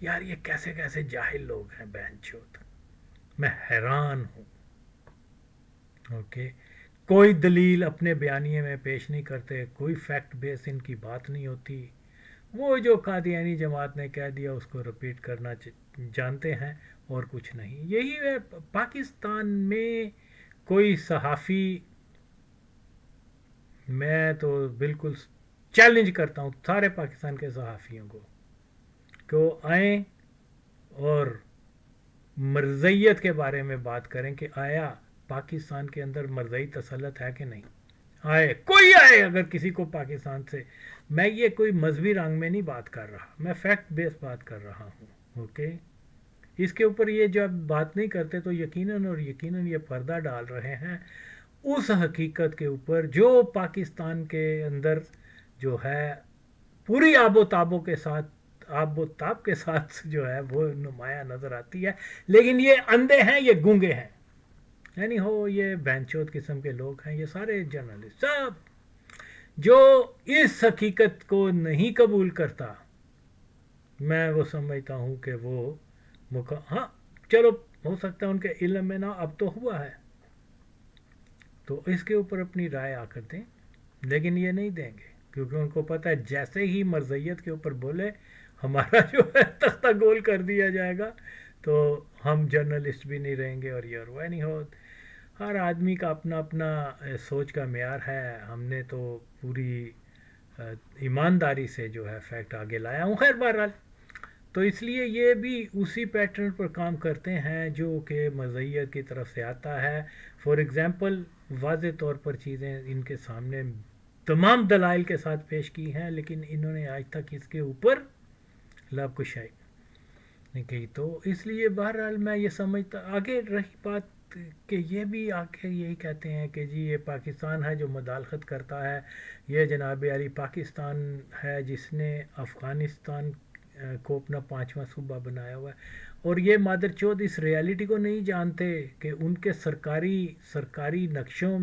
یار یہ کیسے کیسے جاہل لوگ ہیں بہن چوت، میں حیران ہوں. اوکے، کوئی دلیل اپنے بیانیے میں پیش نہیں کرتے، کوئی فیکٹ بیس ان کی بات نہیں ہوتی. وہ جو قادیانی جماعت نے کہہ دیا اس کو رپیٹ کرنا جانتے ہیں اور کچھ نہیں. یہی ہے پاکستان میں. کوئی صحافی، میں تو بالکل چیلنج کرتا ہوں سارے پاکستان کے صحافیوں کو کہ وہ آئیں اور مرزیت کے بارے میں بات کریں کہ آیا پاکستان کے اندر مرزئی تسلط ہے کہ نہیں. آئے، کوئی آئے اگر کسی کو پاکستان سے. میں یہ کوئی مذہبی رنگ میں نہیں بات کر رہا، میں فیکٹ بیس بات کر رہا ہوں. اوکے، اس کے اوپر یہ جب بات نہیں کرتے تو یقیناً یہ پردہ ڈال رہے ہیں اس حقیقت کے اوپر جو پاکستان کے اندر جو ہے پوری آب و تاب کے ساتھ جو ہے وہ نمایاں نظر آتی ہے. لیکن یہ اندھے ہیں، یہ گونگے ہیں. یعنی ہو یہ بینچوت قسم کے لوگ ہیں، یہ سارے جرنلسٹ سب جو اس حقیقت کو نہیں قبول کرتا. میں وہ سمجھتا ہوں کہ وہ ہاں چلو ہو سکتا ہے ان کے علم میں نہ، اب تو ہوا ہے تو اس کے اوپر اپنی رائے آ کر دیں. لیکن یہ نہیں دیں گے کیونکہ ان کو پتہ ہے جیسے ہی مرزیت کے اوپر بولے ہمارا جو ہے تختہ گول کر دیا جائے گا، تو ہم جرنلسٹ بھی نہیں رہیں گے. اور یہ وہ نہیں ہو، ہر آدمی کا اپنا اپنا سوچ کا معیار ہے. ہم نے تو پوری ایمانداری سے جو ہے فیکٹ آگے لایا ہوں. خیر بہرحال، تو اس لیے یہ بھی اسی پیٹرن پر کام کرتے ہیں جو کہ مرزیت کی طرف سے آتا ہے. فار ایگزامپل، واضح طور پر چیزیں ان کے سامنے تمام دلائل کے ساتھ پیش کی ہیں، لیکن انہوں نے آج تک اس کے اوپر لب کشائی نہیں کی. تو اس لیے بہرحال میں یہ سمجھتا، آگے رہی بات کہ یہ بھی آگے یہی کہتے ہیں کہ جی یہ پاکستان ہے جو مداخلت کرتا ہے، یہ جناب علی پاکستان ہے جس نے افغانستان کو اپنا 5واں صوبہ بنایا ہوا ہے. اور یہ مادر چود اس ریالٹی کو نہیں جانتے کہ ان کے سرکاری نقشوں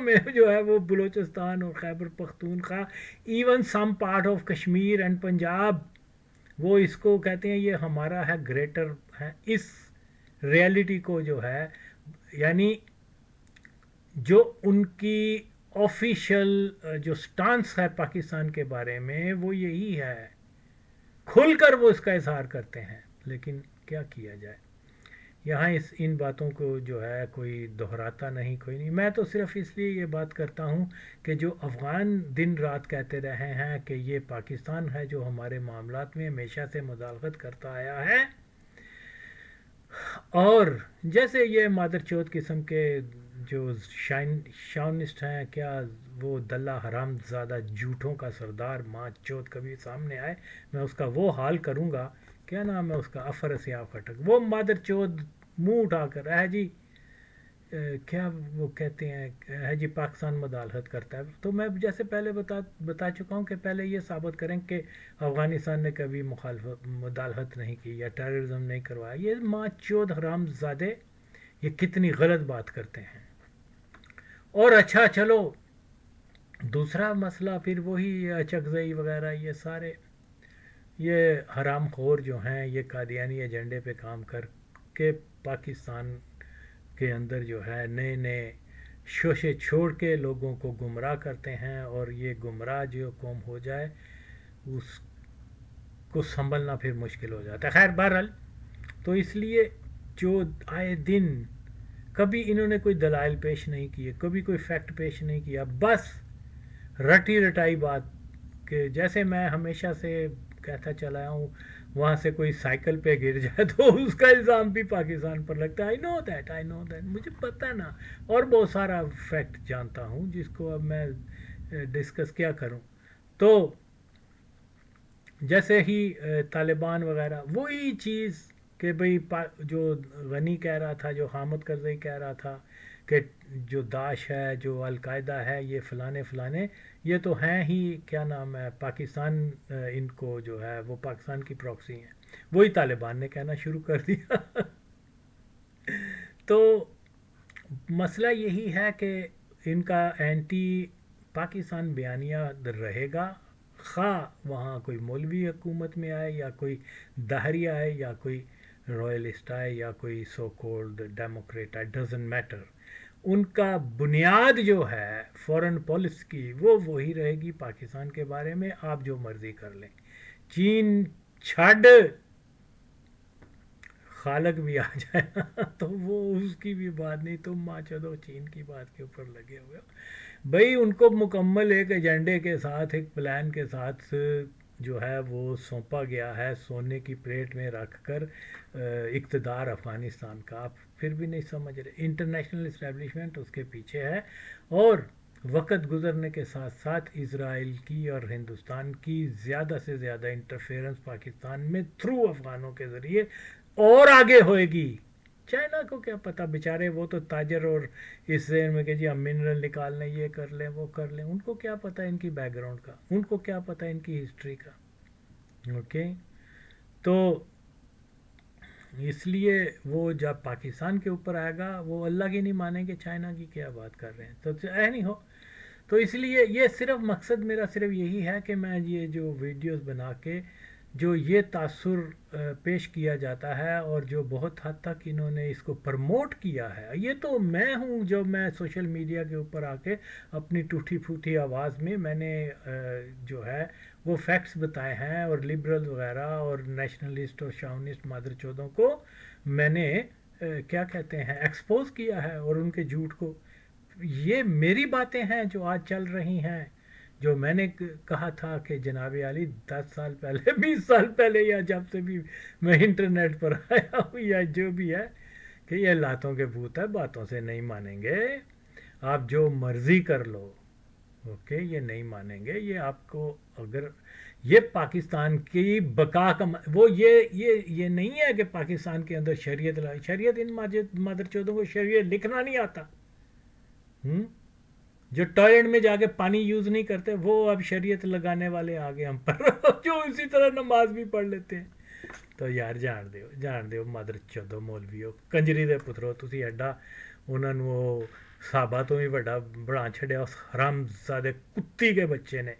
میں جو ہے وہ بلوچستان اور Khyber Pakhtunkhwa, even some part of Kashmir and Punjab, وہ اس کو کہتے ہیں یہ ہمارا ہے، گریٹر ہے. اس ریالٹی کو جو ہے، یعنی جو ان کی آفیشل جو سٹانس ہے پاکستان کے بارے میں وہ یہی ہے، کھل کر وہ اس کا اظہار کرتے ہیں. لیکن کیا کیا جائے، یہاں ان باتوں کو جو ہے کوئی دہراتا نہیں، کوئی نہیں. میں تو صرف اس لیے یہ بات کرتا ہوں کہ جو افغان دن رات کہتے رہے ہیں کہ یہ پاکستان ہے جو ہمارے معاملات میں ہمیشہ سے مداخلت کرتا آیا ہے، اور جیسے یہ مادر چوت قسم کے جو شاونسٹ ہیں، کیا وہ دلہ حرام زادہ جھوٹوں کا سردار ماں چوت کبھی سامنے آئے، میں اس کا وہ حال کروں گا. کیا نام ہے اس کا، افر سیاف خٹک، وہ مادر چوت منہ اٹھا کر ہے جی کیا وہ کہتے ہیں ہے جی پاکستان مداخلت کرتا ہے. تو میں جیسے پہلے بتا چکا ہوں کہ پہلے یہ ثابت کریں کہ افغانستان نے کبھی مداخلت نہیں کی یا ٹیررزم نہیں کروایا. یہ ماں چود حرام زادے یہ کتنی غلط بات کرتے ہیں. اور اچھا چلو دوسرا مسئلہ پھر وہی اچکزئی وغیرہ، یہ سارے یہ حرام خور جو ہیں یہ قادیانی ایجنڈے پہ کام کر کے پاکستان کے اندر جو ہے نئے نئے شوشے چھوڑ کے لوگوں کو گمراہ کرتے ہیں. اور یہ گمراہ جو قوم ہو جائے اس کو سنبھلنا پھر مشکل ہو جاتا ہے. خیر بہرحال، تو اس لیے جو آئے دن کبھی انہوں نے کوئی دلائل پیش نہیں کیے، کبھی کوئی فیکٹ پیش نہیں کیا، بس رٹی رٹائی بات کہ جیسے میں ہمیشہ سے کہتا چلا ہوں، وہاں سے کوئی سائیکل پہ گر جائے تو اس کا الزام بھی پاکستان پر لگتا ہے. آئی نو دیٹ مجھے پتہ نا، اور بہت سارا فیکٹ جانتا ہوں جس کو اب میں ڈسکس کیا کروں. تو جیسے ہی طالبان وغیرہ وہی چیز کہ بھئی جو غنی کہہ رہا تھا، جو حامد کرزئی کہہ رہا تھا کہ جو داعش ہے، جو القاعدہ ہے، یہ فلانے یہ تو ہیں ہی کیا نام ہے پاکستان، ان کو جو ہے وہ پاکستان کی پراکسی ہیں، وہی طالبان نے کہنا شروع کر دیا. تو مسئلہ یہی ہے کہ ان کا اینٹی پاکستان بیانیہ رہے گا، خواہ وہاں کوئی مولوی حکومت میں آئے یا کوئی دہری آئے یا کوئی رائلسٹ آئے یا کوئی سو کولڈ ڈیموکریٹ آئے، ڈزنٹ میٹر، ان کا بنیاد جو ہے فورن پالیسی کی وہ وہی رہے گی پاکستان کے بارے میں، آپ جو مرضی کر لیں، چین چھڈ خالق بھی آ جائے نا تو وہ اس کی بھی بات نہیں، تم ماں چدو چین کی بات کے اوپر لگے ہوئے ہو بھائی، ان کو مکمل ایک ایجنڈے کے ساتھ، ایک پلان کے ساتھ جو ہے وہ سونپا گیا ہے سونے کی پلیٹ میں رکھ کر اقتدار افغانستان کا، آپ پھر بھی نہیں سمجھ رہے، انٹرنیشنل اسٹیبلشمنٹ اس کے پیچھے ہے، اور وقت گزرنے کے ساتھ ساتھ اسرائیل کی اور ہندوستان کی زیادہ سے زیادہ انٹرفیئرنس پاکستان میں تھرو افغانوں کے ذریعے اور آگے ہوئے گی۔ چائنا کو کیا پتہ بیچارے، وہ تو تاجر، اور اس ذہن میں کہ جی ہم منرل نکال لیں، یہ کر لیں وہ کر لیں، ان کو کیا پتہ ان کی بیک گراؤنڈ کا، ان کو کیا پتہ ان کی ہسٹری کا، اوکے۔ تو اس لیے وہ جب پاکستان کے اوپر آئے گا وہ اللہ کی نہیں مانیں گے، چائنا کی کیا بات کر رہے ہیں، تو نہیں ہو تو اس لیے یہ صرف مقصد میرا صرف یہی ہے کہ میں یہ جو ویڈیوز بنا کے جو یہ تاثر پیش کیا جاتا ہے اور جو بہت حد تک انہوں نے اس کو پرموٹ کیا ہے، یہ تو میں ہوں جو میں سوشل میڈیا کے اوپر آ کے اپنی ٹوٹی پھوٹی آواز میں میں نے جو ہے وہ فیکٹس بتائے ہیں، اور لبرل وغیرہ اور نیشنلسٹ اور شاونسٹ مادر چودوں کو میں نے کیا کہتے ہیں ایکسپوز کیا ہے، اور ان کے جھوٹ کو، یہ میری باتیں ہیں جو آج چل رہی ہیں، جو میں نے کہا تھا کہ جناب عالی 10 سال پہلے 20 سال پہلے یا جب سے بھی میں انٹرنیٹ پر آیا ہوں یا جو بھی ہے، کہ یہ لاتوں کے بھوت ہے، باتوں سے نہیں مانیں گے، آپ جو مرضی کر لو، اوکے، یہ نہیں مانیں گے، یہ آپ کو اگر یہ پاکستان کی بقا کا وہ یہ نہیں ہے کہ پاکستان کے اندر شریعت ان مادر چودوں کو شریعت لکھنا نہیں آتا، جو ٹوائلٹ میں جا کے پانی یوز نہیں کرتے وہ اب شریعت لگانے والے آگے ہم پر جو اسی طرح نماز بھی پڑھ لیتے ہیں، تو یار جان دیو مادر چودو مولویو کنجری دے پترو، تسی ایڈا انہوں نے وہ صحابہ تو بھی بڑا بنا چھڑیا، اس حرام زادے کتی کے بچے نے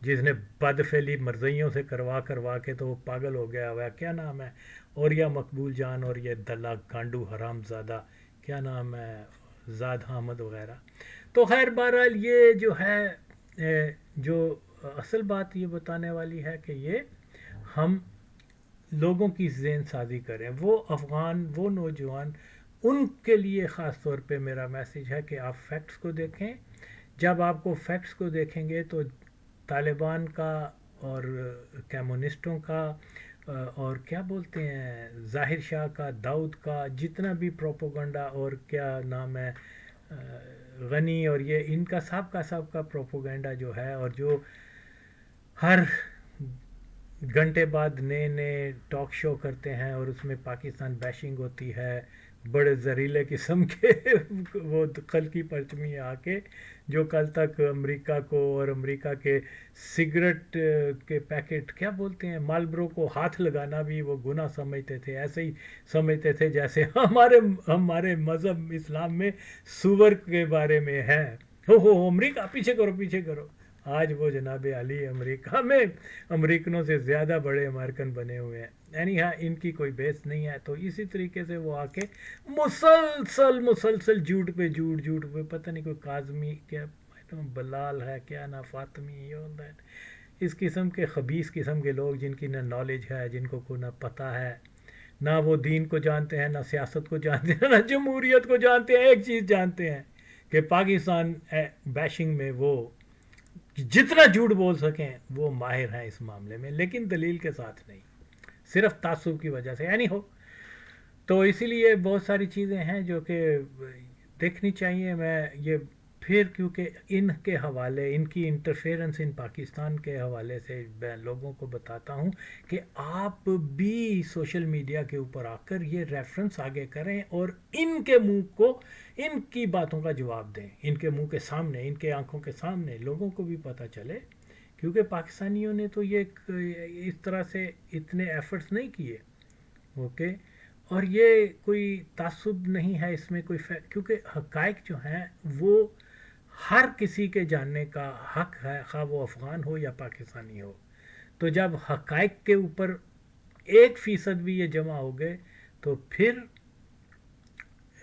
جس نے بدفعلی مرضیوں سے کروا کے تو وہ پاگل ہو گیا ہوا، کیا نام ہے، اور یا مقبول جان، اور یہ دلہ گانڈو حرام زادہ کیا نام ہے، زاد حامد وغیرہ، تو خیر بہرحال یہ جو ہے جو اصل بات یہ بتانے والی ہے کہ یہ ہم لوگوں کی ذہن سازی کریں، وہ افغان، وہ نوجوان، ان کے لیے خاص طور پہ میرا میسیج ہے کہ آپ فیکٹس کو دیکھیں، جب آپ کو فیکٹس کو دیکھیں گے تو طالبان کا اور کمیونسٹوں کا اور کیا بولتے ہیں ظاہر شاہ کا، داؤد کا، جتنا بھی پروپوگنڈا اور کیا نام ہے غنی، اور یہ ان کا سب کا پروپوگنڈا جو ہے، اور جو ہر گھنٹے بعد نئے نئے ٹاک شو کرتے ہیں اور اس میں پاکستان بیشنگ ہوتی ہے، بڑے زہریلے قسم کے وہ خلقی پرچمی آ کے، جو کل تک امریکہ کو اور امریکہ کے سگریٹ کے پیکٹ کیا بولتے ہیں مالبرو کو ہاتھ لگانا بھی وہ گناہ سمجھتے تھے، ایسے ہی سمجھتے تھے جیسے ہمارے مذہب اسلام میں سور کے بارے میں ہے، ہو امریکہ پیچھے کرو، آج وہ جناب علی امریکہ میں امریکنوں سے زیادہ بڑے امریکن بنے ہوئے ہیں، ان کی کوئی بیس نہیں ہے، تو اسی طریقے سے وہ آ کے مسلسل جھوٹ پہ پتہ نہیں کوئی کاظمی کیا بلال ہے کیا نہ فاطمی، اس قسم کے خبیث قسم کے لوگ جن کی نہ نالج ہے، جن کو کوئی نہ پتہ ہے، نہ وہ دین کو جانتے ہیں، نہ سیاست کو جانتے ہیں، نہ جمہوریت کو جانتے ہیں، ایک چیز جانتے ہیں کہ پاکستان بیشنگ میں وہ جتنا جھوٹ بول سکیں وہ ماہر ہیں اس معاملے میں، لیکن دلیل کے ساتھ نہیں، صرف تعصب کی وجہ سے، ہو تو اسی لیے بہت ساری چیزیں ہیں جو کہ دیکھنی چاہیے۔ میں یہ پھر کیونکہ ان کے حوالے، ان کی انٹرفیئرنس ان پاکستان کے حوالے سے میں لوگوں کو بتاتا ہوں کہ آپ بھی سوشل میڈیا کے اوپر آ کر یہ ریفرنس آگے کریں اور ان کے منہ کو، ان کی باتوں کا جواب دیں، ان کے منہ کے سامنے، ان کے آنکھوں کے سامنے لوگوں کو بھی پتہ چلے، کیونکہ پاکستانیوں نے تو یہ اس طرح سے اتنے ایفرٹس نہیں کیے، اوکے، اور یہ کوئی تعصب نہیں ہے اس میں کوئی کیونکہ حقائق جو ہیں وہ ہر کسی کے جاننے کا حق ہے، خواہ وہ افغان ہو یا پاکستانی ہو. تو جب حقائق کے اوپر 1% بھی یہ جمع ہو گئے تو پھر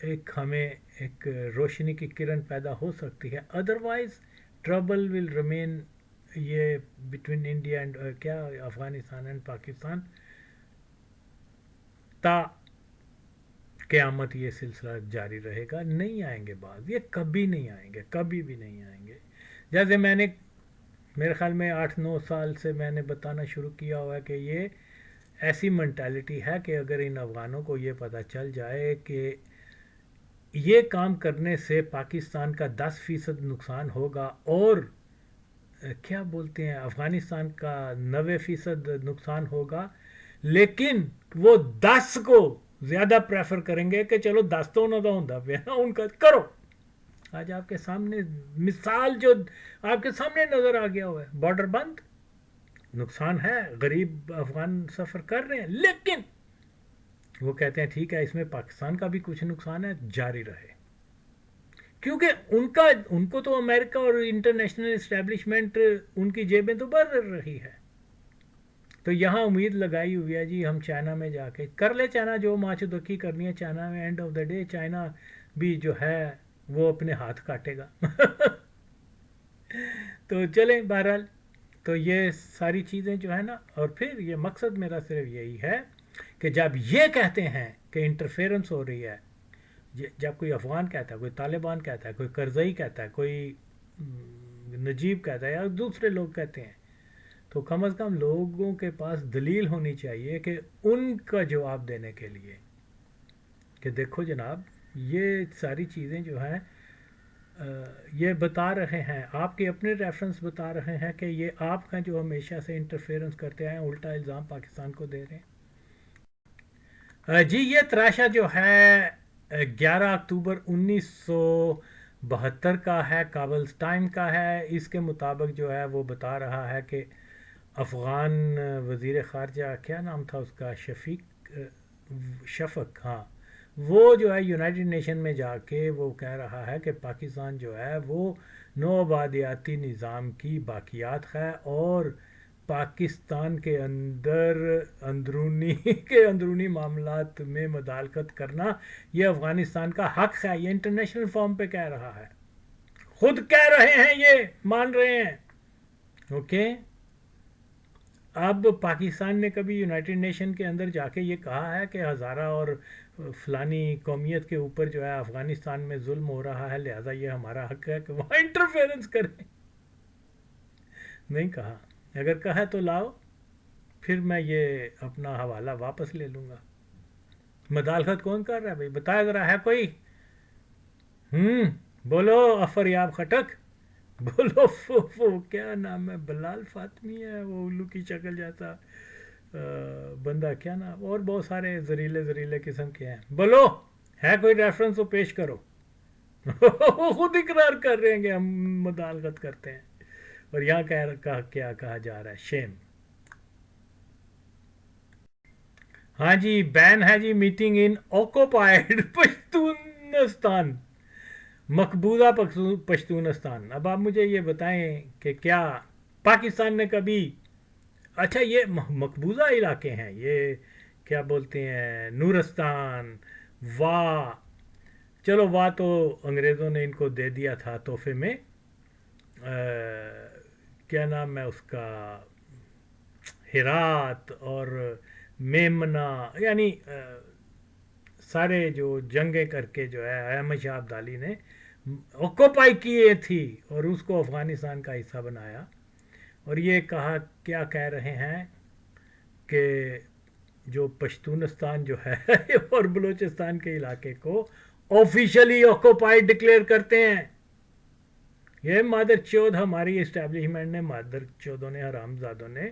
ایک ہمیں ایک روشنی کی کرن پیدا ہو سکتی ہے. ادروائز ٹربل ول ریمین یہ بٹوین انڈیا اینڈ کیا افغانستان اینڈ پاکستان تا قیامت یہ سلسلہ جاری رہے گا. نہیں آئیں گے باز، یہ کبھی نہیں آئیں گے، کبھی بھی نہیں آئیں گے. جیسے میں نے میرے خیال میں 8-9 سال سے میں نے بتانا شروع کیا ہوا ہے کہ یہ ایسی منٹیلٹی ہے کہ اگر ان افغانوں کو یہ پتہ چل جائے کہ یہ کام کرنے سے پاکستان کا 10% نقصان ہوگا اور کیا بولتے ہیں افغانستان کا 90% نقصان ہوگا، لیکن وہ 10 کو زیادہ پریفر کریں گے کہ چلو 10 تو نہ ہوں پہ نا ان کا کرو. آج آپ کے سامنے مثال جو آپ کے سامنے نظر آ گیا ہوا ہے، بارڈر بند، نقصان ہے، غریب افغان سفر کر رہے ہیں، لیکن وہ کہتے ہیں ٹھیک ہے اس میں پاکستان کا بھی کچھ نقصان ہے، جاری رہے. کیونکہ ان کو تو امریکہ اور انٹرنیشنل اسٹیبلشمنٹ ان کی جیبیں تو بھر رہی ہے. تو یہاں امید لگائی ہوئی ہے جی ہم چائنا میں جا کے کر لے، چائنا جو ماچدکی کرنی ہے چائنا میں، and of the day China بھی جو ہے وہ اپنے ہاتھ کاٹے گا. تو چلیں بہرحال، تو یہ ساری چیزیں جو ہے نا، اور پھر یہ مقصد میرا صرف یہی ہے کہ جب یہ کہتے ہیں کہ انٹرفیرنس ہو رہی ہے، جب کوئی افغان کہتا ہے، کوئی طالبان کہتا ہے، کوئی کرزئی کہتا ہے، کوئی نجیب کہتا ہے یا دوسرے لوگ کہتے ہیں، تو کم از کم لوگوں کے پاس دلیل ہونی چاہیے کہ ان کا جواب دینے کے لیے کہ دیکھو جناب یہ ساری چیزیں جو ہیں یہ بتا رہے ہیں، آپ کے اپنے ریفرنس بتا رہے ہیں کہ یہ آپ کا جو ہمیشہ سے انٹرفیرنس کرتے ہیں، الٹا الزام پاکستان کو دے رہے ہیں. جی یہ تراشا جو ہے 11 اکتوبر 1972 کا ہے، کابلز ٹائم کا ہے. اس کے مطابق جو ہے وہ بتا رہا ہے کہ افغان وزیر خارجہ کیا نام تھا اس کا، شفق، ہاں، وہ جو ہے یونائٹڈ نیشن میں جا کے وہ کہہ رہا ہے کہ پاکستان جو ہے وہ نو آبادیاتی نظام کی باقیات ہے اور پاکستان کے اندرونی معاملات میں مداخلت کرنا یہ افغانستان کا حق ہے. یہ انٹرنیشنل فارم پہ کہہ رہا ہے، خود کہہ رہے ہیں، یہ مان رہے ہیں. اوکے، اب پاکستان نے کبھی یونائٹڈ نیشن کے اندر جا کے یہ کہا ہے کہ ہزارہ اور فلانی قومیت کے اوپر جو ہے افغانستان میں ظلم ہو رہا ہے لہذا یہ ہمارا حق ہے کہ وہاں انٹرفیرنس کریں؟ نہیں کہا. اگر کہا تو لاؤ، پھر میں یہ اپنا حوالہ واپس لے لوں گا. مداخلت کون کر رہا ہے بھائی، بتایا ذرا ہے کوئی؟ بولو افریاب خٹک، بولو کیا نام ہے، بلال فاطمی ہے وہ الو کی شکل جیسا بندہ، کیا نام، اور بہت سارے زریلے قسم کے ہیں. بولو ہے کوئی ریفرنس وہ پیش کرو. وہ خود اقرار کر رہے ہیں کہ ہم مداخلت کرتے ہیں اور یہاں کیا کہا جا رہا ہے، شیم. ہاں جی بین ہے جی میٹنگ ان آکوپائڈ پشتونستان، مقبوضہ پشتونستان. اب آپ مجھے یہ بتائیں کہ کیا پاکستان نے کبھی، اچھا یہ مقبوضہ علاقے ہیں، یہ کیا بولتے ہیں، نورستان، واہ، چلو واہ تو انگریزوں نے ان کو دے دیا تھا تحفے میں، کیا نام ہے اس کا، ہرات اور میمنا، یعنی سارے جو جنگیں کر کے جو ہے احمد شاہ عبدالی نے آکوپائی کیے تھی اور اس کو افغانستان کا حصہ بنایا. اور یہ کہا، کیا کہہ رہے ہیں کہ جو پشتونستان جو ہے اور بلوچستان کے علاقے کو آفیشلی آکوپائڈ ڈکلیئر کرتے ہیں. یہ مادر چود ہماری اسٹیبلشمنٹ نے، مادر چودوں نے، حرام زادوں نے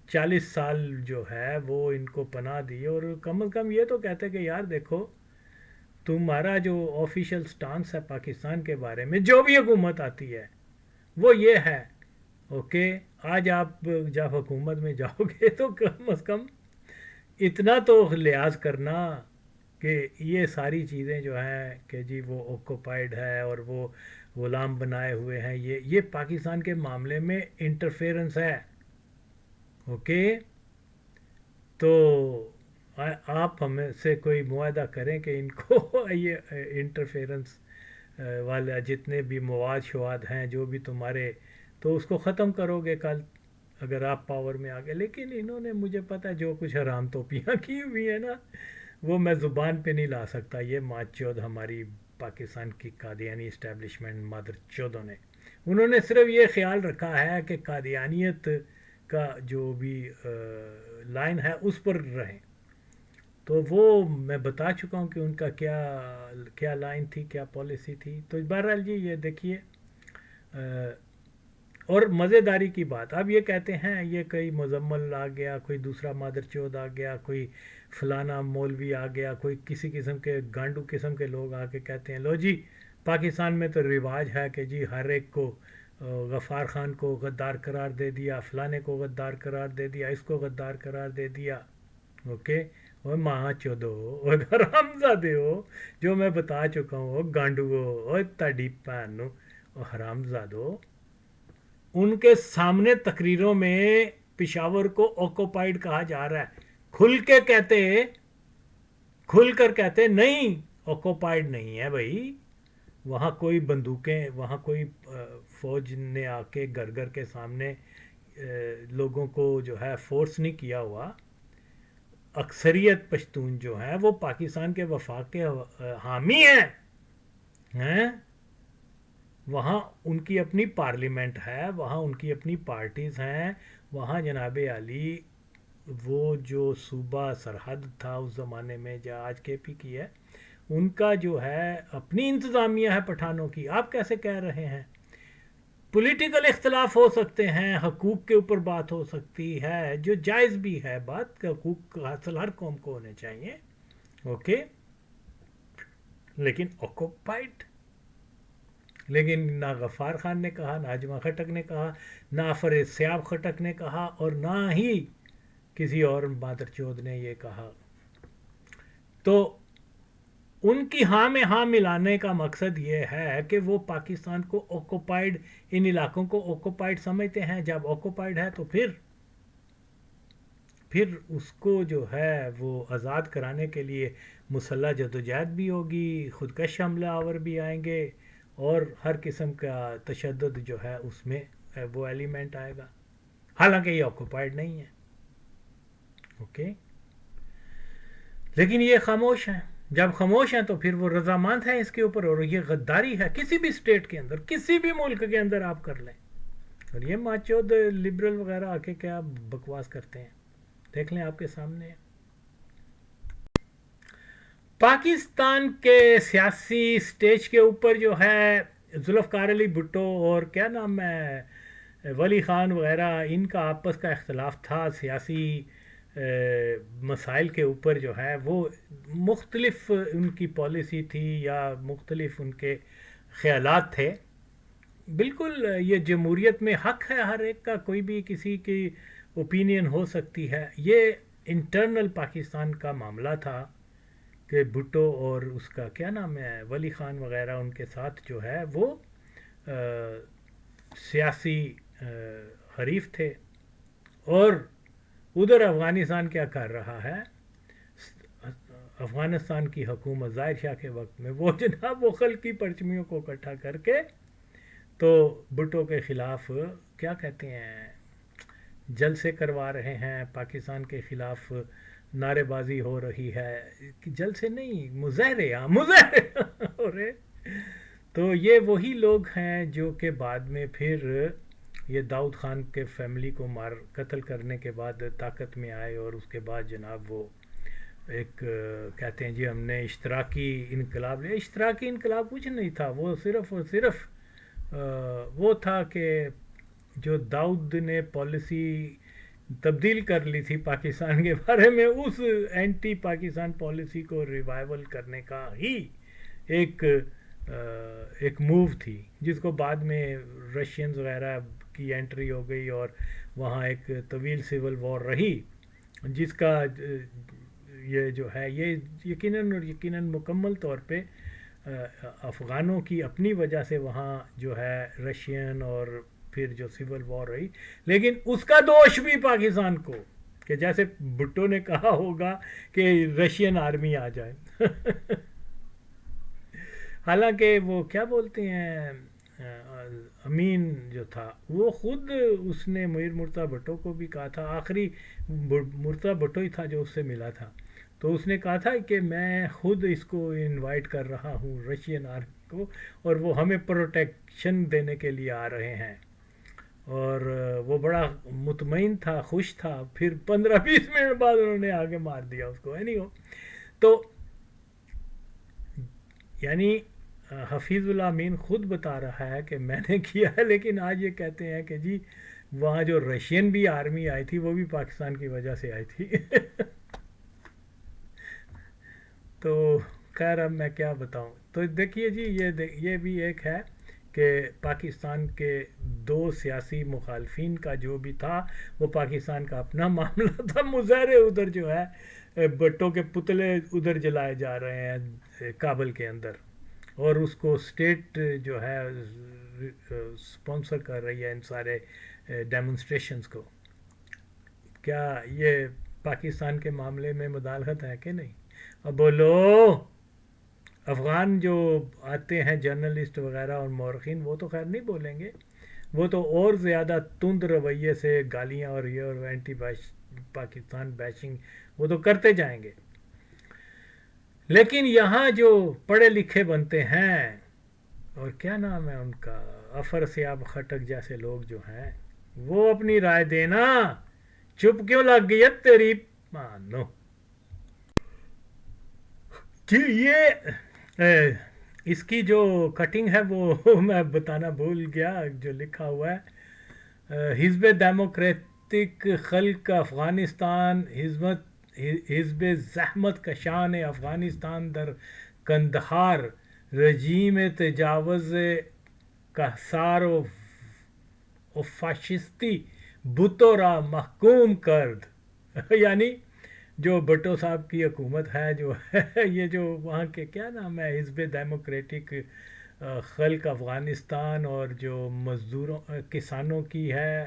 40 سال جو ہے وہ ان کو پناہ دی، اور کم از کم یہ تو کہتے کہ یار دیکھو تمہارا جو آفیشل سٹانس ہے پاکستان کے بارے میں، جو بھی حکومت آتی ہے وہ یہ ہے. اوکے، آج آپ جب حکومت میں جاؤ گے تو کم از کم اتنا تو لحاظ کرنا کہ یہ ساری چیزیں جو ہیں کہ جی وہ آکوپائڈ ہے اور وہ غلام بنائے ہوئے ہیں. یہ پاکستان کے معاملے میں انٹرفیئرنس ہے. اوکے, تو آپ ہمیں سے کوئی معاہدہ کریں کہ ان کو یہ انٹرفیئرنس والا جتنے بھی مواد شواد ہیں جو بھی تمہارے, تو اس کو ختم کرو گے کل اگر آپ پاور میں آ گئے. لیکن انہوں نے, مجھے پتہ ہے جو کچھ حرام توپیاں کی ہوئی ہیں نا, وہ میں زبان پہ نہیں لا سکتا. یہ ماں چود ہماری پاکستان کی قادیانی اسٹیبلشمنٹ مادر چودوں نے, انہوں نے صرف یہ خیال رکھا ہے کہ قادیانیت کا جو بھی لائن ہے اس پر رہیں. تو وہ میں بتا چکا ہوں کہ ان کا کیا لائن تھی, کیا پالیسی تھی. تو بہرحال جی یہ دیکھیے, اور مزیداری کی بات, اب یہ کہتے ہیں یہ کوئی مزمل آ گیا, کوئی دوسرا مادر چود آ گیا, کوئی فلانا مولوی آ گیا, کوئی کسی قسم کے گانڈو قسم کے لوگ آ کے کہتے ہیں لو جی پاکستان میں تو رواج ہے کہ جی ہر ایک کو, غفار خان کو غدار قرار دے دیا, فلانے کو غدار قرار دے دیا, اس کو غدار قرار دے دیا. اوکے, اور ماں چودو اور حرامزادے ہو, جو میں بتا چکا ہوں, گانڈو ہو اور تاڑی پہنو اور حرامزادو. ان کے سامنے تقریروں میں پشاور کو آکوپائیڈ کہا جا رہا ہے. کھل کر کہتے نہیں, آکوپائیڈ نہیں ہے بھائی. وہاں کوئی بندوقیں, وہاں کوئی فوج نے آ کے گھر گھر کے سامنے لوگوں کو جو ہے فورس نہیں کیا ہوا. اکثریت پشتون جو ہیں وہ پاکستان کے وفاق کے حامی ہیں. وہاں ان کی اپنی پارلیمنٹ ہے, وہاں ان کی اپنی پارٹیز ہیں. وہاں جناب علی وہ جو صوبہ سرحد تھا اس زمانے میں, جو آج کے پی کی ہے, ان کا جو ہے اپنی انتظامیہ ہے پٹھانوں کی. آپ کیسے کہہ رہے ہیں؟ پولیٹیکل اختلاف ہو سکتے ہیں, حقوق کے اوپر بات ہو سکتی ہے, جو جائز بھی ہے بات, کہ حقوق حاصل ہر قوم کو ہونے چاہیے. اوکے, لیکن آکوپائڈ, لیکن نہ غفار خان نے کہا, نہ اجمہ خٹک نے کہا, نہ فرید سیاب خٹک نے کہا, اور نہ ہی کسی اور مادر چود نے یہ کہا. تو ان کی ہاں میں ہاں ملانے کا مقصد یہ ہے کہ وہ پاکستان کو آکوپائڈ, ان علاقوں کو آکوپائڈ سمجھتے ہیں. جب آکوپائڈ ہے تو پھر اس کو جو ہے وہ آزاد کرانے کے لیے مسلح جدوجہد بھی ہوگی, خودکش حملہ آور بھی آئیں گے, اور ہر قسم کا تشدد جو ہے اس میں وہ ایلیمنٹ آئے گا. حالانکہ یہ آکوپائڈ نہیں ہے. اوکے, لیکن یہ خاموش ہیں. جب خاموش ہیں تو پھر وہ رضامند ہیں اس کے اوپر, اور یہ غداری ہے کسی بھی اسٹیٹ کے اندر, کسی بھی ملک کے اندر آپ کر لیں. اور یہ ماچود لبرل وغیرہ آ کے کیا بکواس کرتے ہیں, دیکھ لیں آپ کے سامنے. پاکستان کے سیاسی سٹیج کے اوپر جو ہے ذوالفقار علی بھٹو اور کیا نام ہے ولی خان وغیرہ, ان کا آپس کا اختلاف تھا سیاسی مسائل کے اوپر. جو ہے وہ مختلف ان کی پالیسی تھی یا مختلف ان کے خیالات تھے. بالکل یہ جمہوریت میں حق ہے ہر ایک کا, کوئی بھی کسی کی اوپینین ہو سکتی ہے. یہ انٹرنل پاکستان کا معاملہ تھا کہ بھٹو اور اس کا کیا نام ہے ولی خان وغیرہ, ان کے ساتھ جو ہے وہ سیاسی حریف تھے. اور ادھر افغانستان کیا کر رہا ہے, افغانستان کی حکومت ظاہر شاہ کے وقت میں وہ جناب وہ خلقی پرچمیوں کو اکٹھا کر کے تو بھٹو کے خلاف کیا کہتے ہیں جلسے کروا رہے ہیں, پاکستان کے خلاف نعرے بازی ہو رہی ہے. جلسے نہیں, مظاہرے ہو رہے. تو یہ وہی لوگ ہیں جو کہ بعد میں پھر یہ داؤد خان کے فیملی کو قتل کرنے کے بعد طاقت میں آئے, اور اس کے بعد جناب وہ ایک کہتے ہیں جی ہم نے اشتراکی انقلاب لیا. اشتراکی انقلاب کچھ نہیں تھا, وہ صرف اور صرف وہ تھا کہ جو داؤد نے پالیسی تبدیل کر لی تھی پاکستان کے بارے میں, اس اینٹی پاکستان پالیسی کو ریوائول کرنے کا ہی ایک موو تھی, جس کو بعد میں رشینز وغیرہ کی انٹری ہو گئی اور وہاں ایک طویل سول وار رہی, جس کا یہ جو ہے یہ یقیناً مکمل طور پہ افغانوں کی اپنی وجہ سے وہاں جو ہے رشین اور پھر جو سول وار رہی، لیکن اس کا دوش بھی پاکستان کو، کہ جیسے بھٹو نے کہا ہوگا کہ رشین آرمی آ جائے حالانکہ وہ کیا بولتے ہیں امین جو تھا وہ خود اس نے میر مرتضیٰ بھٹو کو بھی کہا تھا، آخری مرتضیٰ بھٹو ہی تھا جو اس سے ملا تھا، تو اس نے کہا تھا کہ میں خود اس کو انوائٹ کر رہا ہوں رشین آرمی کو، اور وہ ہمیں پروٹیکشن دینے کے لیے آ رہے ہیں، اور وہ بڑا مطمئن تھا، خوش تھا، پھر 15-20 منٹ بعد انہوں نے آگے مار دیا اس کو. تو یعنی حفیظ اللہ امین خود بتا رہا ہے کہ میں نے کیا ہے، لیکن آج یہ کہتے ہیں کہ جی وہاں جو رشین بھی آرمی آئی تھی وہ بھی پاکستان کی وجہ سے آئی تھی تو خیر اب میں کیا بتاؤں. تو دیکھیے جی یہ بھی ایک ہے کہ پاکستان کے دو سیاسی مخالفین کا جو بھی تھا وہ پاکستان کا اپنا معاملہ تھا. مظاہرے ادھر جو ہے بٹوں کے پتلے ادھر جلائے جا رہے ہیں کابل کے اندر، اور اس کو اسٹیٹ جو ہے اسپانسر کر رہی ہے ان سارے ڈیمونسٹریشنز کو. کیا یہ پاکستان کے معاملے میں مداخلت ہے کہ نہیں؟ اب بولو. افغان جو آتے ہیں جرنلسٹ وغیرہ اور مورخین وہ تو خیر نہیں بولیں گے، وہ تو اور زیادہ تند رویے سے گالیاں اور یہ اور اینٹی پاکستان بیشنگ وہ تو کرتے جائیں گے. لیکن یہاں جو پڑھے لکھے بنتے ہیں، اور کیا نام ہے ان کا، افر سیاب خٹک جیسے لوگ جو ہیں، وہ اپنی رائے دینا. چپ کیوں لگ گئی ہے تیری مانو جی. یہ اس کی جو کٹنگ ہے وہ میں بتانا بھول گیا، جو لکھا ہوا ہے حزب ڈیموکریٹک خلق افغانستان حزب زحمت کشان افغانستان در کندہار رژیم تجاوز کہسار و فاشستی بتوں را محکوم کرد. یعنی جو بھٹو صاحب کی حکومت ہے جو ہے یہ جو وہاں کے کیا نام ہے حزب ڈیموکریٹک خلق افغانستان اور جو مزدوروں کسانوں کی ہے،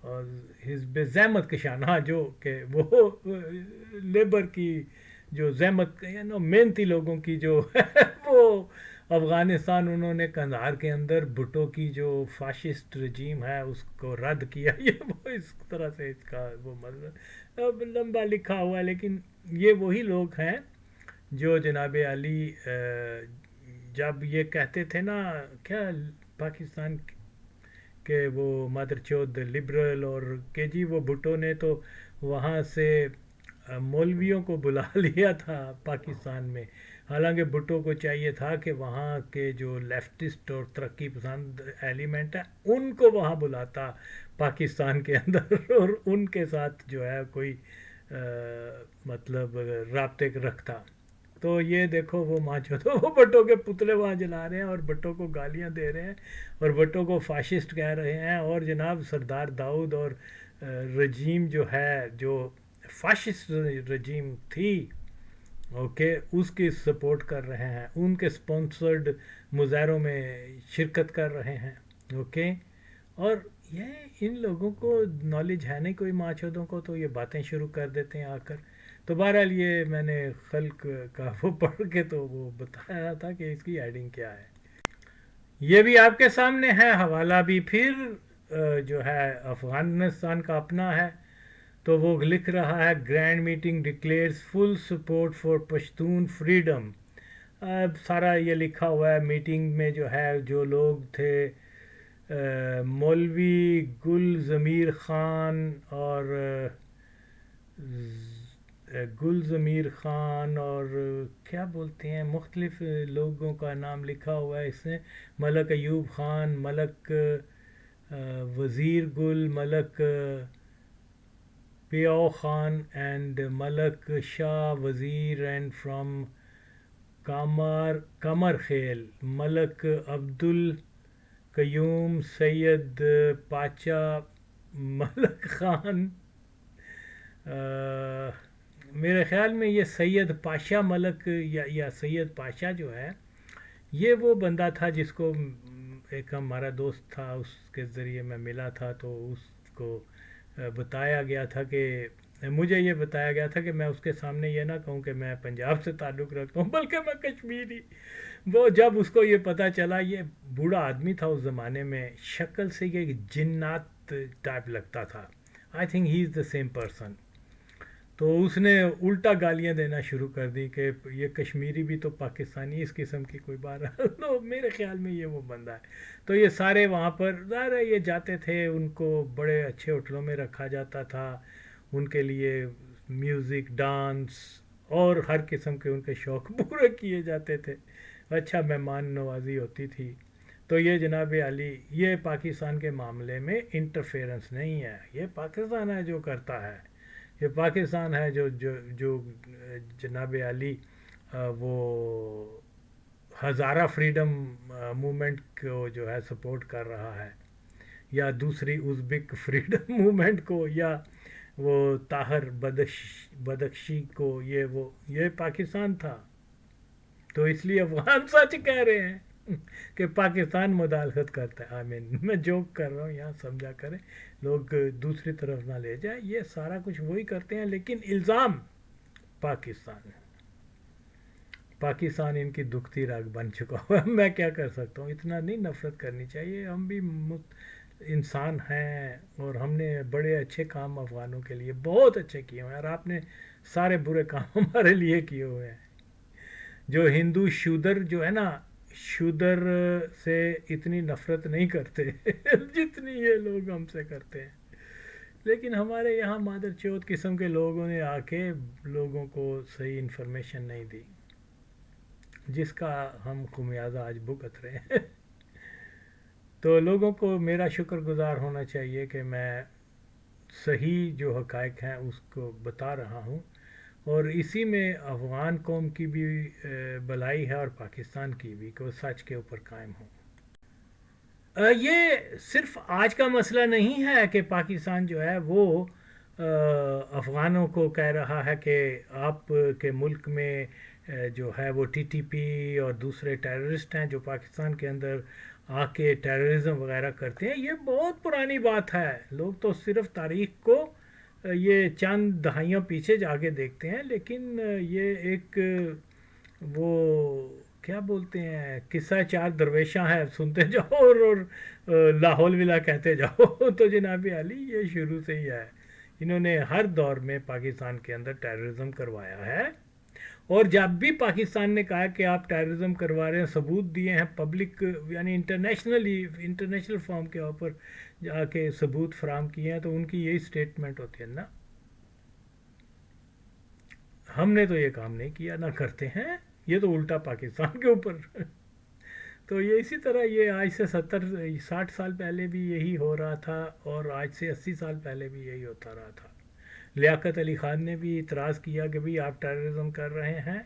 اور حزب زحمت کشان، ہاں جو کہ وہ لیبر کی جو زحمت یعنی محنتی لوگوں کی جو وہ افغانستان انہوں نے کندھار کے اندر بھٹو کی جو فاشسٹ رجیم ہے اس کو رد کیا. یہ وہ اس طرح سے اس کا وہ مطلب اب لمبا لکھا ہوا ہے، لیکن یہ وہی لوگ ہیں جو جناب علی جب یہ کہتے تھے نا کیا پاکستان کہ وہ مادر چود لبرل، اور کہ جی وہ بھٹو نے تو وہاں سے مولویوں کو بلا لیا تھا پاکستان میں، حالانکہ بھٹو کو چاہیے تھا کہ وہاں کے جو لیفٹسٹ اور ترقی پسند ایلیمنٹ ہے ان کو وہاں بلاتا پاکستان کے اندر، اور ان کے ساتھ جو ہے کوئی مطلب رابطے رکھتا. تو یہ دیکھو وہ ماچو تو وہ بھٹو کے پتلے وہاں جلا رہے ہیں اور بھٹو کو گالیاں دے رہے ہیں اور بھٹو کو فاشسٹ کہہ رہے ہیں. اور جناب سردار داؤد اور رجیم جو ہے جو فاشسٹ رجیم تھی اوکے اس کی سپورٹ کر رہے ہیں، ان کے سپانسرڈ مظاہروں میں شرکت کر رہے ہیں اوکے. اور یہ ان لوگوں کو نالج ہے نہیں کوئی ماچودوں کو، تو یہ باتیں شروع کر دیتے ہیں آ کر. تو بہرحال یہ میں نے خلق کا وہ پڑھ کے تو وہ بتایا تھا کہ اس کی ایڈنگ کیا ہے. یہ بھی آپ کے سامنے ہے، حوالہ بھی پھر جو ہے افغانستان کا اپنا ہے. تو وہ لکھ رہا ہے grand meeting declares full support for Pashtun freedom. اب سارا یہ لکھا ہوا ہے. میٹنگ میں جو ہے جو لوگ تھے مولوی گل ضمیر خان اور کیا بولتے ہیں مختلف لوگوں کا نام لکھا ہوا ہے اس میں، ملک ایوب خان، ملک وزیر گل، ملک پیو خان اینڈ ملک شاہ وزیر اینڈ فرام کمر خیل، ملک عبد القیوم، سید پاشا، ملک خان، میرے خیال میں یہ سید پاشا ملک یا سید پاشا جو ہے یہ وہ بندہ تھا جس کو ایک ہمارا دوست تھا، اس کے ذریعے میں ملا تھا، تو اس کو بتایا گیا تھا کہ مجھے یہ بتایا گیا تھا کہ میں اس کے سامنے یہ نہ کہوں کہ میں پنجاب سے تعلق رکھتا ہوں، بلکہ میں کشمیری۔ وہ جب اس کو یہ پتہ چلا، یہ بوڑھا آدمی تھا اس زمانے میں، شکل سے یہ جنات ٹائپ لگتا تھا، I think he is the same person. تو اس نے الٹا گالیاں دینا شروع کر دی کہ یہ کشمیری بھی تو پاکستانی، اس قسم کی کوئی بات تو میرے خیال میں یہ وہ بندہ ہے۔ تو یہ سارے وہاں پر ظاہر ہے یہ جاتے تھے، ان کو بڑے اچھے ہوٹلوں میں رکھا جاتا تھا، ان کے لیے میوزک، ڈانس اور ہر قسم کے ان کے شوق پورے کیے جاتے تھے، اچھا مہمان نوازی ہوتی تھی۔ تو یہ جناب علی، یہ پاکستان کے معاملے میں انٹرفیرنس نہیں ہے، یہ پاکستان ہے جو کرتا ہے، یہ پاکستان ہے جو جناب علی وہ ہزارہ فریڈم موومنٹ کو جو ہے سپورٹ کر رہا ہے، یا دوسری ازبک فریڈم موومنٹ کو، یا وہ طاہر بدخشی کو، یہ پاکستان تھا۔ تو اس لیے افغان سچ کہہ رہے ہیں کہ پاکستان مداخلت کرتا ہے۔ آمین، میں جوک کر رہا ہوں، یہاں سمجھا کریں، لوگ دوسری طرف نہ لے جائیں، یہ سارا کچھ وہی کرتے ہیں، لیکن الزام پاکستان ان کی دکھتی راگ بن چکا ہوا ہے۔ میں کیا کر سکتا ہوں، اتنا نہیں نفرت کرنی چاہیے، ہم بھی انسان ہیں، اور ہم نے بڑے اچھے کام افغانوں کے لیے بہت اچھے کیے ہوئے ہیں، اور آپ نے سارے برے کام ہمارے لیے کیے ہوئے ہیں۔ جو ہندو شودر جو ہے نا، شودر سے اتنی نفرت نہیں کرتے جتنی یہ لوگ ہم سے کرتے ہیں، لیکن ہمارے یہاں مادر چوت قسم کے لوگوں نے آ کے لوگوں کو صحیح انفارمیشن نہیں دی، جس کا ہم خمیازہ آج بھگت رہے ہیں۔ تو لوگوں کو میرا شکر گزار ہونا چاہیے کہ میں صحیح جو حقائق ہیں اس کو بتا رہا ہوں، اور اسی میں افغان قوم کی بھی بھلائی ہے اور پاکستان کی بھی، کہ وہ سچ کے اوپر قائم ہوں۔ یہ صرف آج کا مسئلہ نہیں ہے کہ پاکستان جو ہے وہ افغانوں کو کہہ رہا ہے کہ آپ کے ملک میں جو ہے وہ ٹی ٹی پی اور دوسرے ٹیررسٹ ہیں جو پاکستان کے اندر آ کے ٹیررزم وغیرہ کرتے ہیں۔ یہ بہت پرانی بات ہے، لوگ تو صرف تاریخ کو یہ چند دہائیاں پیچھے جا کے دیکھتے ہیں، لیکن یہ ایک وہ کیا بولتے ہیں، قصہ چار درویشاں ہے، سنتے جاؤ اور لاہور ولا کہتے جاؤ۔ تو جناب علی یہ شروع سے ہی ہے، انہوں نے ہر دور میں پاکستان کے اندر ٹیررزم کروایا ہے، اور جب بھی پاکستان نے کہا کہ آپ ٹیررزم کروا رہے ہیں، ثبوت دیے ہیں پبلک، یعنی انٹرنیشنل فارم کے اوپر جا کے ثبوت فراہم کیے ہیں، تو ان کی یہی سٹیٹمنٹ ہوتی ہے نا، ہم نے تو یہ کام نہیں کیا، نہ کرتے ہیں، یہ تو الٹا پاکستان کے اوپر۔ تو یہ اسی طرح یہ آج سے 60 سال پہلے بھی یہی ہو رہا تھا، اور آج سے 80 سال پہلے بھی یہی ہوتا رہا تھا۔ لیاقت علی خان نے بھی اعتراض کیا کہ بھئی آپ ٹیررزم کر رہے ہیں،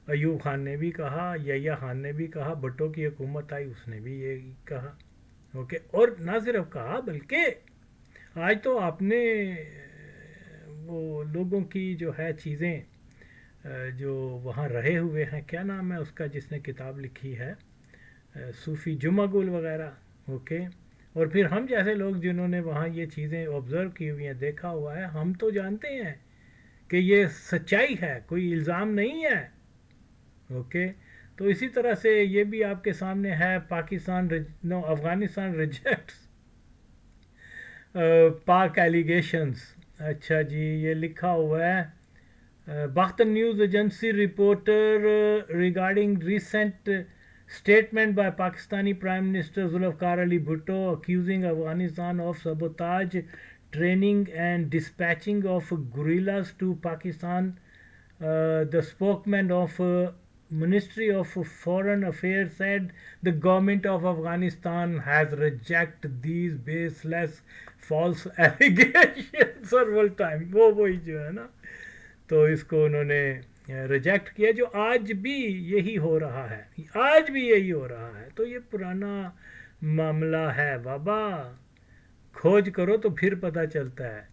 ایوب خان نے بھی کہا، یحییٰ خان نے بھی کہا، بھٹو کی حکومت آئی اس نے بھی یہی کہا، اوکے، اور نہ صرف کہا بلکہ آج تو آپ نے وہ لوگوں کی جو ہے چیزیں جو وہاں رہے ہوئے ہیں، کیا نام ہے اس کا جس نے کتاب لکھی ہے، صوفی جمعہ گل وغیرہ، اوکے، اور پھر ہم جیسے لوگ جنہوں نے وہاں یہ چیزیں آبزرو کی ہوئی ہیں، دیکھا ہوا ہے، ہم تو جانتے ہیں کہ یہ سچائی ہے، کوئی الزام نہیں ہے، اوکے۔ تو اسی طرح سے یہ بھی آپ کے سامنے ہے، افغانستان ریجیکٹس پاک ایلیگیشنز، اچھا جی، یہ لکھا ہوا ہے Bakhtar news agency reporter regarding recent statement by Pakistani Prime Minister Zulfikar Ali Bhutto accusing Afghanistan of sabotage, training and dispatching of guerrillas to Pakistan. The spokesman of Ministry of Foreign Affairs said the government of Afghanistan has rejected these baseless false allegations several times. وہی جو ہے نا، تو اس کو انہوں نے reject کیا، جو آج بھی یہی ہو رہا ہے، آج بھی یہی ہو رہا ہے۔ تو یہ پرانا معاملہ ہے بابا، کھوج کرو تو پھر پتہ چلتا ہے۔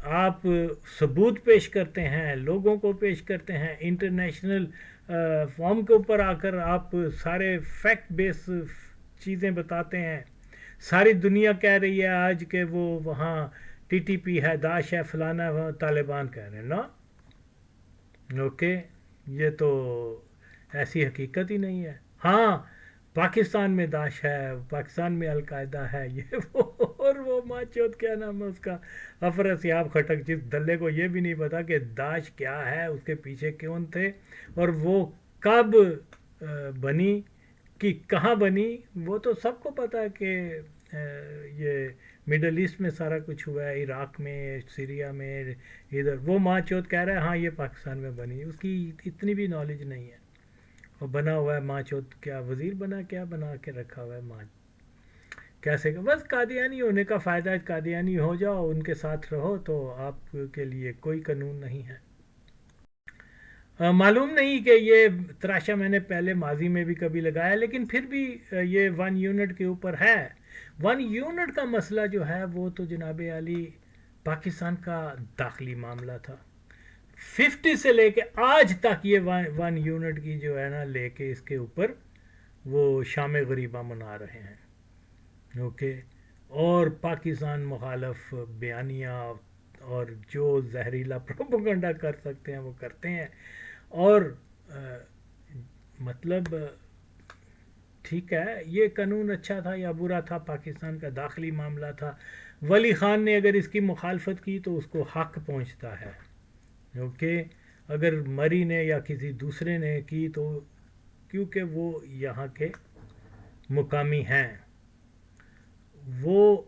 آپ ثبوت پیش کرتے ہیں، لوگوں کو پیش کرتے ہیں، انٹرنیشنل فارم کے اوپر آ کر آپ سارے فیکٹ بیس چیزیں بتاتے ہیں. ساری دنیا کہہ رہی ہے آج کہ وہ وہاں ٹی ٹی پی ہے، داعش ہے، فلانا ہے، طالبان کہہ رہے ہیں نا. اوکے، یہ تو ایسی حقیقت ہی نہیں ہے. ہاں، پاکستان میں داعش ہے، پاکستان میں القاعدہ ہے، یہ وہ اور وہ ماچوت کیا نام ہے اس کا، افراسیاب خٹک، جس دلے کو یہ بھی نہیں پتا کہ داعش کیا ہے، اس کے پیچھے کون تھے، اور وہ کب بنی، کہ کہاں بنی. وہ تو سب کو پتا ہے کہ یہ مڈل ایسٹ میں سارا کچھ ہوا ہے، عراق میں، سیریا میں، ادھر. وہ ماں چوت کہہ رہا ہے ہاں یہ پاکستان میں بنی، اس کی اتنی بھی نالج نہیں ہے. وہ بنا ہوا ہے ماں چوت، کیا وزیر بنا، کیا بنا کے رکھا ہوا ہے ماں، کیسے کہ بس قادیانی ہونے کا فائدہ ہے، قادیانی ہو جاؤ، ان کے ساتھ رہو تو آپ کے لیے کوئی قانون نہیں ہے. معلوم نہیں کہ یہ تراشا میں نے پہلے ماضی میں بھی کبھی لگایا، لیکن پھر بھی یہ 1 یونٹ کے اوپر ہے. 1 یونٹ کا مسئلہ جو ہے وہ تو جناب عالی پاکستان کا داخلی معاملہ تھا. 50 سے لے کے آج تک یہ 1 یونٹ کی جو ہے نا لے کے اس کے اوپر وہ شام غریبہ منا رہے ہیں. اوکے، اور پاکستان مخالف بیانیہ اور جو زہریلا پروپیگنڈا کر سکتے ہیں وہ کرتے ہیں. اور مطلب ٹھیک ہے، یہ قانون اچھا تھا یا برا تھا، پاکستان کا داخلی معاملہ تھا. ولی خان نے اگر اس کی مخالفت کی تو اس کو حق پہنچتا ہے. اوکے، اگر مری نے یا کسی دوسرے نے کی تو کیونکہ وہ یہاں کے مقامی ہیں، وہ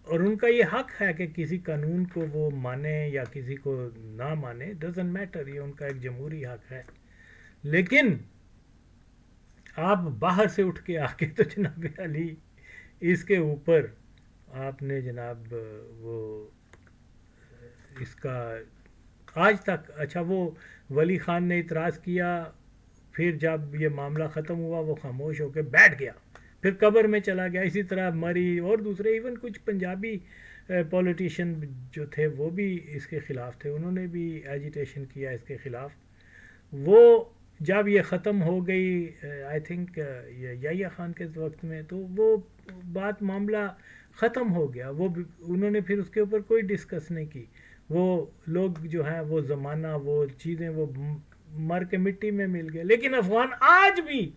اور ان کا یہ حق ہے کہ کسی قانون کو وہ مانے یا کسی کو نہ مانے، ڈزنٹ میٹر، یہ ان کا ایک جمہوری حق ہے. لیکن آپ باہر سے اٹھ کے آ کے تو جناب علی اس کے اوپر آپ نے جناب وہ اس کا آج تک اچھا، وہ ولی خان نے اعتراض کیا، پھر جب یہ معاملہ ختم ہوا وہ خاموش ہو کے بیٹھ گیا، پھر قبر میں چلا گیا. اسی طرح مری اور دوسرے ایون کچھ پنجابی پولیٹیشین جو تھے وہ بھی اس کے خلاف تھے، انہوں نے بھی ایجیٹیشن کیا اس کے خلاف. وہ جب یہ ختم ہو گئی آئی تھنک یحییٰ خان کے وقت میں، تو وہ بات معاملہ ختم ہو گیا. وہ انہوں نے پھر اس کے اوپر کوئی ڈسکس نہیں کی. وہ لوگ جو ہیں وہ زمانہ وہ چیزیں وہ مر کے مٹی میں مل گئے. لیکن افغان آج بھی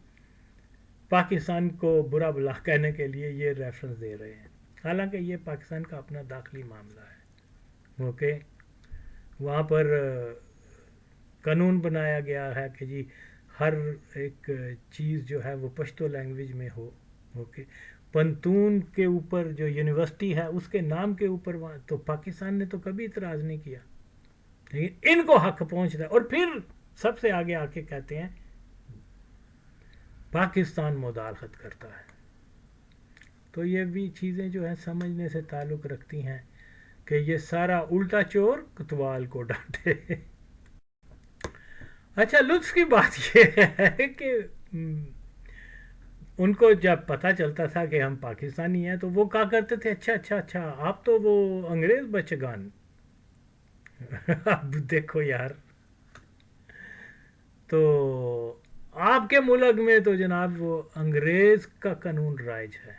پاکستان کو برا بلا کہنے کے لیے یہ ریفرنس دے رہے ہیں، حالانکہ یہ پاکستان کا اپنا داخلی معاملہ ہے. اوکے، وہاں پر قانون بنایا گیا ہے کہ جی ہر ایک چیز جو ہے وہ پشتو لینگویج میں ہو. اوکے، پنتون کے اوپر جو یونیورسٹی ہے اس کے نام کے اوپر تو پاکستان نے تو کبھی اعتراض نہیں کیا، لیکن ان کو حق پہنچتا ہے. اور پھر سب سے آگے آ کے کہتے ہیں پاکستان مداخلت کرتا ہے. تو یہ بھی چیزیں جو ہیں سمجھنے سے تعلق رکھتی ہیں کہ یہ سارا الٹا چور کتوال کو ڈانٹے. اچھا، لطف کی بات یہ ہے کہ ان کو جب پتہ چلتا تھا کہ ہم پاکستانی ہیں تو وہ کہا کرتے تھے اچھا اچھا اچھا آپ تو وہ انگریز بچگان. اب دیکھو یار، تو آپ کے ملک میں تو جناب وہ انگریز کا قانون رائج ہے.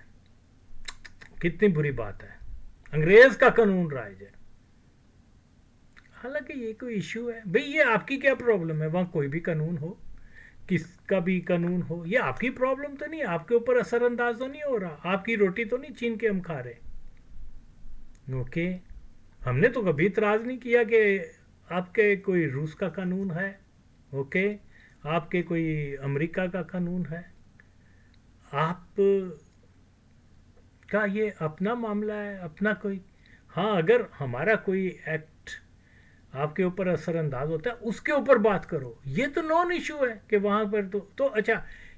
کتنی بری بات ہے، انگریز کا قانون رائج ہے. حالانکہ یہ کوئی ایشو ہے بھئی، یہ آپ کی کیا پرابلم ہے، وہاں کوئی بھی قانون ہو، کس کا بھی قانون ہو، یہ آپ کی پرابلم تو نہیں، آپ کے اوپر اثر انداز تو نہیں ہو رہا، آپ کی روٹی تو نہیں چھین کے ہم کھا رہے. اوکے، ہم نے تو کبھی اعتراض نہیں کیا کہ آپ کے کوئی روس کا قانون ہے، اوکے، آپ کے کوئی امریکہ کا قانون ہے، آپ کا یہ اپنا معاملہ ہے، اپنا کوئی. ہاں، اگر ہمارا کوئی ایکٹ آپ کے اوپر اثر انداز ہوتا ہے اس کے اوپر بات کرو، یہ تو نان ایشو ہے کہ وہاں پر تو اچھا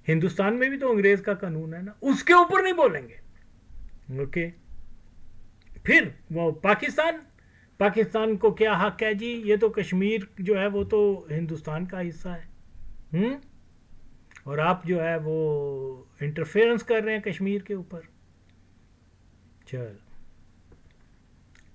ہندوستان میں بھی تو انگریز کا قانون ہے نا، اس کے اوپر نہیں بولیں گے. اوکے، پھر وہ پاکستان کو کیا حق ہے جی، یہ تو کشمیر جو ہے وہ تو ہندوستان کا حصہ ہے، اور آپ جو ہے وہ انٹرفیئرنس کر رہے ہیں کشمیر کے اوپر. چل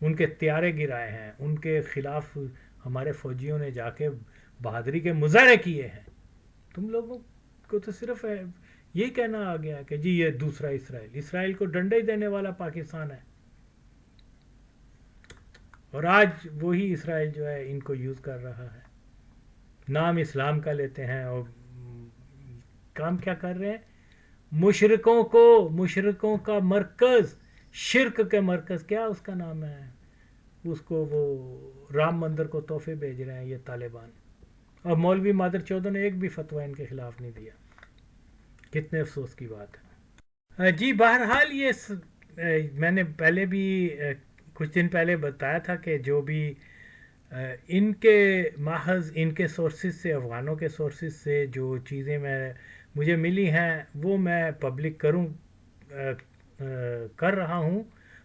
ان کے طیارے گرائے ہیں، ان کے خلاف ہمارے فوجیوں نے جا کے بہادری کے مظاہرے کیے ہیں. تم لوگوں کو تو صرف یہی کہنا آ گیا کہ جی یہ دوسرا اسرائیل، اسرائیل کو ڈنڈے ہی دینے والا پاکستان ہے. اور آج وہی اسرائیل جو ہے ان کو یوز کر رہا ہے، نام اسلام کا لیتے ہیں اور کام کیا کر رہے ہیں؟ مشرکوں کا مرکز، شرک کے مرکز، کیا اس کا نام ہے، اس کو وہ رام مندر کو تحفے بھیج رہے ہیں یہ طالبان. اور مولوی مادر چودھری نے ایک بھی فتویٰ ان کے خلاف نہیں دیا. کتنے افسوس کی بات ہے. جی بہرحال یہ میں نے پہلے بھی کچھ دن پہلے بتایا تھا کہ جو بھی ان کے محض ان کے سورسز سے، افغانوں کے سورسز سے جو چیزیں مجھے ملی ہیں وہ میں پبلک کر رہا ہوں.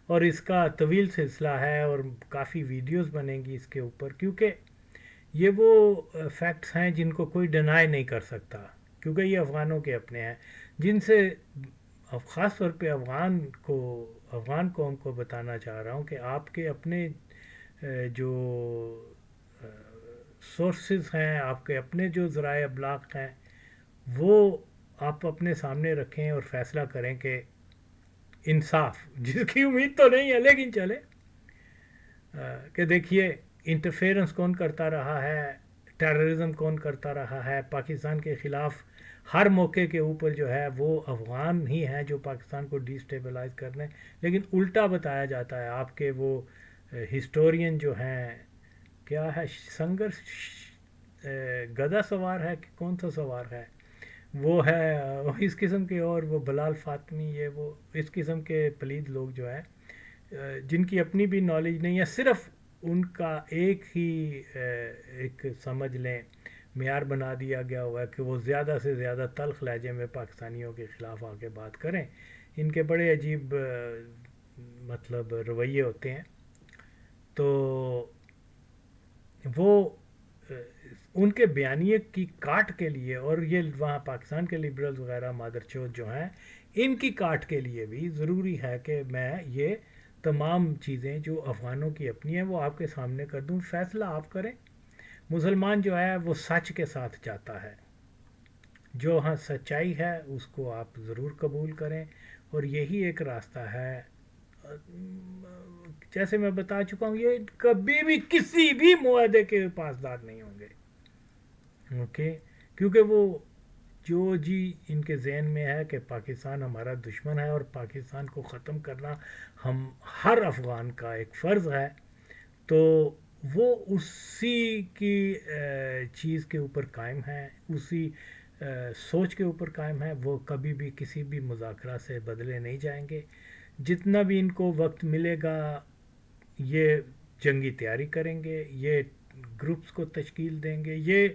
اور اس کا طویل سلسلہ ہے اور کافی ویڈیوز بنیں گی اس کے اوپر، کیونکہ یہ وہ فیکٹس ہیں جن کو کوئی ڈینائی نہیں کر سکتا، کیونکہ یہ افغانوں کے اپنے ہیں، جن سے خاص طور پہ افغان قوم کو بتانا چاہ رہا ہوں کہ آپ کے اپنے جو سورسز ہیں، آپ کے اپنے جو ذرائع ابلاغ ہیں، وہ آپ اپنے سامنے رکھیں اور فیصلہ کریں کہ انصاف، جس کی امید تو نہیں ہے لیکن چلے، کہ دیکھیے انٹرفیرنس کون کرتا رہا ہے، ٹیررزم کون کرتا رہا ہے پاکستان کے خلاف. ہر موقع کے اوپر جو ہے وہ افغان ہی ہیں جو پاکستان کو ڈی اسٹیبلائز کرنے، لیکن الٹا بتایا جاتا ہے. آپ کے وہ ہسٹورین جو ہیں، کیا ہے سنگر گدا سوار ہے کہ کون سا سوار ہے، وہ ہے اس قسم کے، اور وہ بلال فاطمی، یہ وہ اس قسم کے پلید لوگ جو ہیں جن کی اپنی بھی نالج نہیں ہے، صرف ان کا ایک ہی ایک سمجھ لیں معیار بنا دیا گیا ہوا ہے کہ وہ زیادہ سے زیادہ تلخ لہجے میں پاکستانیوں کے خلاف آ کے بات کریں. ان کے بڑے عجیب مطلب رویے ہوتے ہیں. تو وہ ان کے بیانیے کی کاٹ کے لیے، اور یہ وہاں پاکستان کے لبرلز وغیرہ مادر چوت جو ہیں، ان کی کاٹ کے لیے بھی ضروری ہے کہ میں یہ تمام چیزیں جو افغانوں کی اپنی ہیں وہ آپ کے سامنے کر دوں. فیصلہ آپ کریں. مسلمان جو ہے وہ سچ کے ساتھ جاتا ہے، جو ہاں سچائی ہے اس کو آپ ضرور قبول کریں، اور یہی ایک راستہ ہے. جیسے میں بتا چکا ہوں یہ کبھی بھی کسی بھی معاہدے کے پاسدار نہیں ہوں گے، اوکے، کیونکہ وہ جو جی ان کے ذہن میں ہے کہ پاکستان ہمارا دشمن ہے اور پاکستان کو ختم کرنا ہم ہر افغان کا ایک فرض ہے، تو وہ اسی کی چیز کے اوپر قائم ہے، اسی سوچ کے اوپر قائم ہے. وہ کبھی بھی کسی بھی مذاکرہ سے بدلے نہیں جائیں گے. جتنا بھی ان کو وقت ملے گا یہ جنگی تیاری کریں گے، یہ گروپس کو تشکیل دیں گے، یہ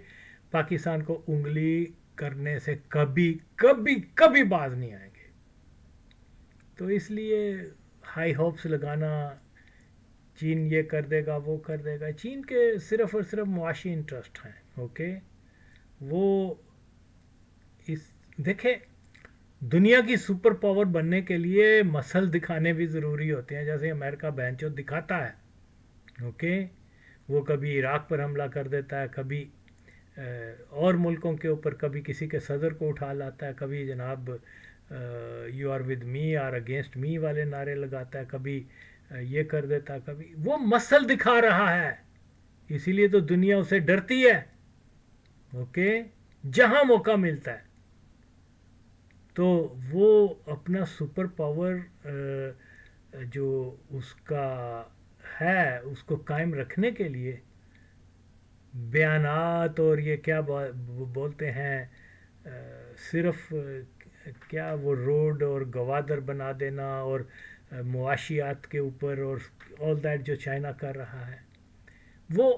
پاکستان کو انگلی کرنے سے کبھی کبھی کبھی باز نہیں آئیں گے. تو اس لیے ہائی ہوپس لگانا چین یہ کر دے گا وہ کر دے گا، چین کے صرف اور صرف معاشی انٹرسٹ ہیں. اوکے، وہ دیکھیں دنیا کی سپر پاور بننے کے لیے مسل دکھانے بھی ضروری ہوتے ہیں، جیسے امریکہ بینچو دکھاتا ہے. اوکے، وہ کبھی عراق پر حملہ کر دیتا ہے، کبھی اور ملکوں کے اوپر، کبھی کسی کے صدر کو اٹھا لاتا ہے، کبھی جناب you are with me or against me والے نعرے لگاتا ہے، کبھی یہ کر دیتا ہے، کبھی وہ مسل دکھا رہا ہے. اسی لیے تو دنیا اسے ڈرتی ہے. اوکے، جہاں موقع ملتا ہے تو وہ اپنا سپر پاور جو اس کا ہے اس کو قائم رکھنے کے لیے بیانات اور یہ کیا بولتے ہیں، صرف کیا وہ روڈ اور گوادر بنا دینا اور معاشیات کے اوپر اور آل دیٹ جو چائنا کر رہا ہے وہ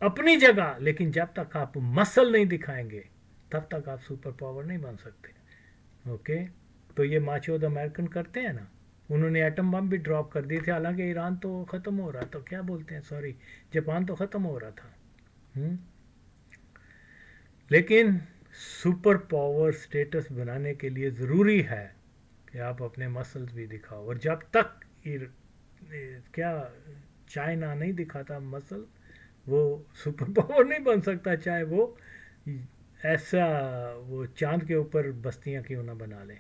اپنی جگہ، لیکن جب تک آپ مسل نہیں دکھائیں گے تب تک آپ سپر پاور نہیں بن سکتے. اوکے، تو یہ ماچود امریکن کرتے ہیں نا، انہوں نے ایٹم بم بھی ڈراپ کر دیے تھے، حالانکہ ایران تو ختم ہو رہا تھا، کیا بولتے ہیں سوری جاپان تو ختم ہو رہا تھا. لیکن سپر پاور سٹیٹس بنانے کے لیے ضروری ہے کہ آپ اپنے مسلز بھی دکھاؤ، اور جب تک کیا چائنا نہیں دکھاتا مسل، وہ سپر پاور نہیں بن سکتا، چاہے وہ ایسا وہ چاند کے اوپر بستیاں کیوں نہ بنا لیں.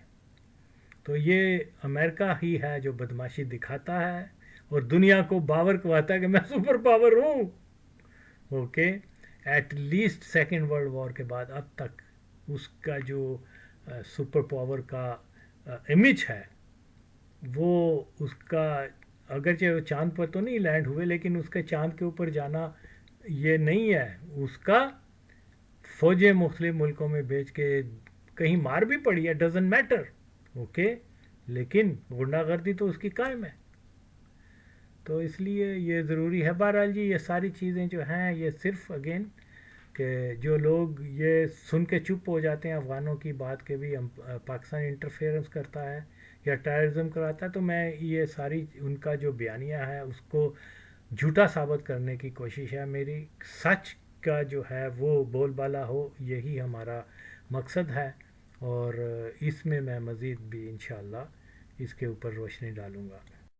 تو یہ امریکہ ہی ہے جو بدماشی دکھاتا ہے اور دنیا کو باور کرواتا ہے کہ میں سپر پاور ہوں. Okay. At least second world war کے بعد اب تک اس کا جو سپر پاور کا امیج ہے، وہ اس کا، اگرچہ وہ چاند پر تو نہیں لینڈ ہوئے لیکن اس کے چاند کے اوپر جانا یہ نہیں ہے. اس کا فوجیں مختلف ملکوں میں بھیج کے کہیں مار بھی پڑی ہے، ڈزنٹ میٹر. اوکے. لیکن غنڈہ گردی تو اس کی قائم ہے. تو اس لیے یہ ضروری ہے. بہرحال جی یہ ساری چیزیں جو ہیں یہ صرف اگین کہ جو لوگ یہ سن کے چپ ہو جاتے ہیں افغانوں کی بات کے بھی پاکستان انٹرفیئرنس کرتا ہے یا ٹیررزم کراتا ہے، تو میں یہ ساری ان کا جو بیانیہ ہے اس کو جھوٹا ثابت کرنے کی کوشش ہے میری. سچ کا جو ہے وہ بول بالا ہو، یہی ہمارا مقصد ہے. اور اس میں مزید بھی انشاءاللہ اس کے اوپر روشنی ڈالوں گا.